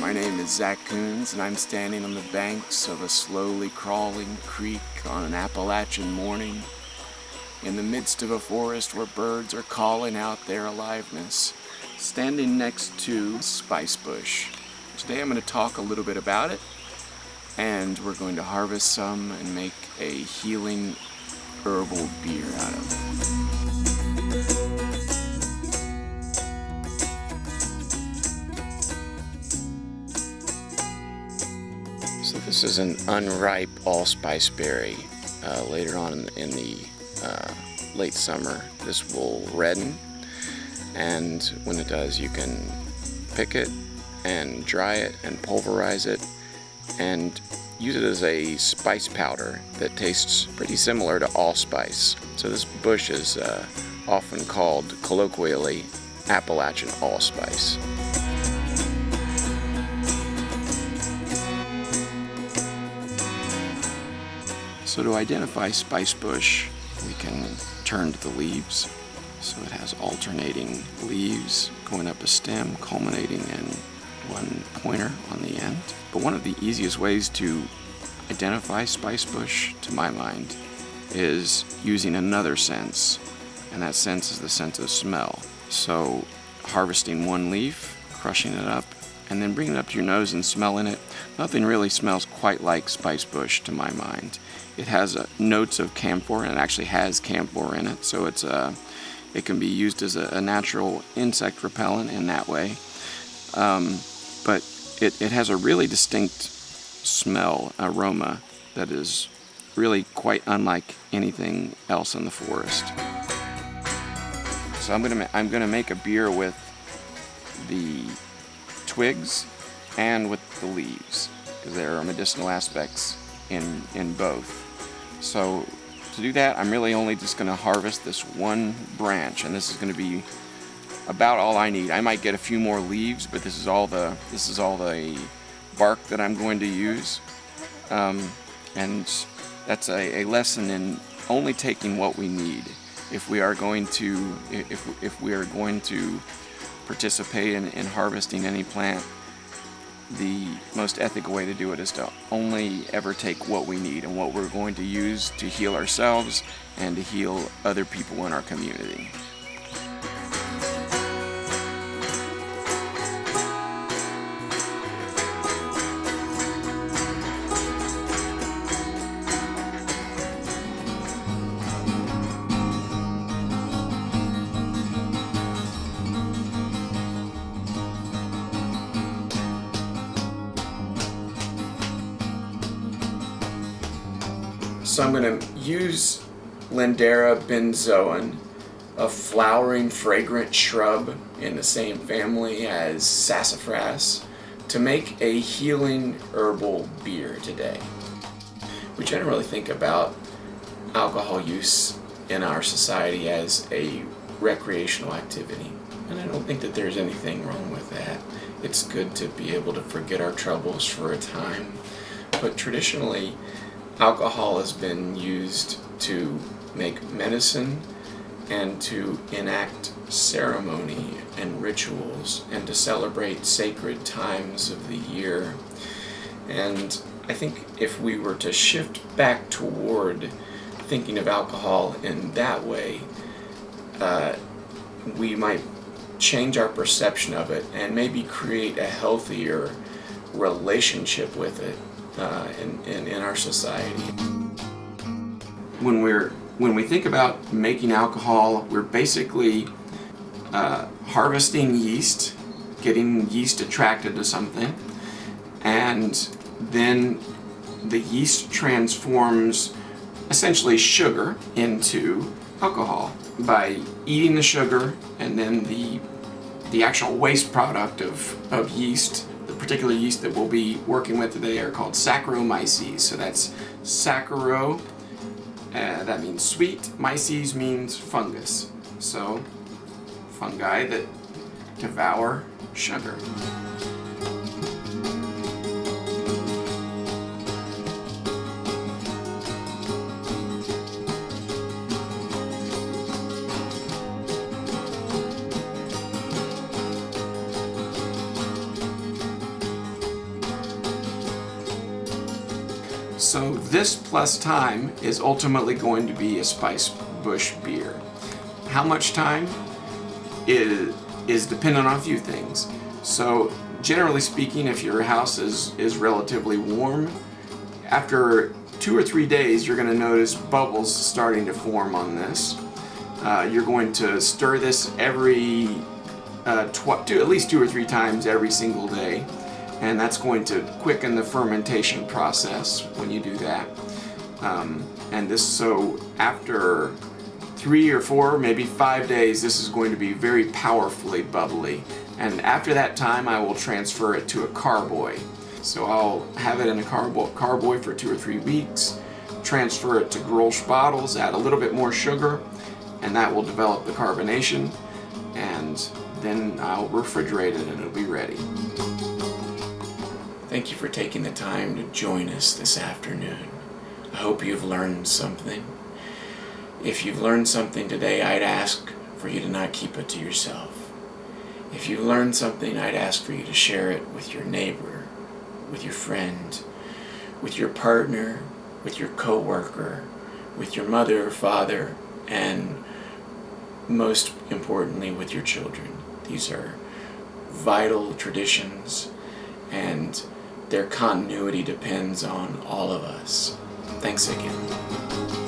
My name is Zack Kouns, and I'm standing on the banks of a slowly crawling creek on an Appalachian morning, in the midst of a forest where birds are calling out their aliveness, standing next to Spicebush. Today I'm going to talk a little bit about it, and we're going to harvest some and make a healing herbal beer out of it. So this is an unripe allspice berry. Later on in the late summer, this will redden, and when it does, you can pick it and dry it and pulverize it and use it as a spice powder that tastes pretty similar to allspice. So this bush is often called colloquially Appalachian allspice. So to identify Spicebush, we can turn to the leaves. So it has alternating leaves going up a stem, culminating in one pointer on the end. But one of the easiest ways to identify Spicebush, to my mind, is using another sense, and that sense is the sense of smell. So harvesting one leaf, crushing it up, and then bringing it up to your nose and smelling it. Nothing really smells quite like Spicebush to my mind. It has notes of camphor, and it actually has camphor in it, so it can be used as a natural insect repellent in that way. But it has a really distinct smell, aroma, that is really quite unlike anything else in the forest. So I'm gonna make a beer with the twigs and with the leaves, because there are medicinal aspects in both. So to do that, I'm really only just going to harvest this one branch, and this is going to be about all I need. I might get a few more leaves, but this is all the bark that I'm going to use, and that's a lesson in only taking what we need if we are going to participate in harvesting any plant. The most ethical way to do it is to only ever take what we need and what we're going to use to heal ourselves and to heal other people in our community. So I'm going to use Lindera benzoin, a flowering fragrant shrub in the same family as sassafras, to make a healing herbal beer today. We generally think about alcohol use in our society as a recreational activity, and I don't think that there's anything wrong with that. It's good to be able to forget our troubles for a time, but traditionally, alcohol has been used to make medicine and to enact ceremony and rituals and to celebrate sacred times of the year. And I think if we were to shift back toward thinking of alcohol in that way, we might change our perception of it and maybe create a healthier relationship with it in our society. When we think about making alcohol, we're basically harvesting yeast, getting yeast attracted to something, and then the yeast transforms essentially sugar into alcohol by eating the sugar, and then the actual waste product of yeast. The particular yeast that we'll be working with today are called Saccharomyces. So that's saccharose, that means sweet. Myces means fungus. So fungi that devour sugar. So this plus time is ultimately going to be a Spicebush beer. How much time is dependent on a few things. So generally speaking, if your house is relatively warm, after 2 or 3 days you're going to notice bubbles starting to form on this. You're going to stir this every at least 2 or 3 times every single day, and that's going to quicken the fermentation process when you do that. So after 3 or 4, maybe 5 days, this is going to be very powerfully bubbly. And after that time, I will transfer it to a carboy. So I'll have it in a carboy for 2 or 3 weeks, transfer it to Grolsch bottles, add a little bit more sugar, and that will develop the carbonation. And then I'll refrigerate it and it'll be ready. Thank you for taking the time to join us this afternoon. I hope you've learned something. If you've learned something today, I'd ask for you to not keep it to yourself. If you've learned something, I'd ask for you to share it with your neighbor, with your friend, with your partner, with your coworker, with your mother or father, and most importantly, with your children. These are vital traditions, and their continuity depends on all of us. Thanks again.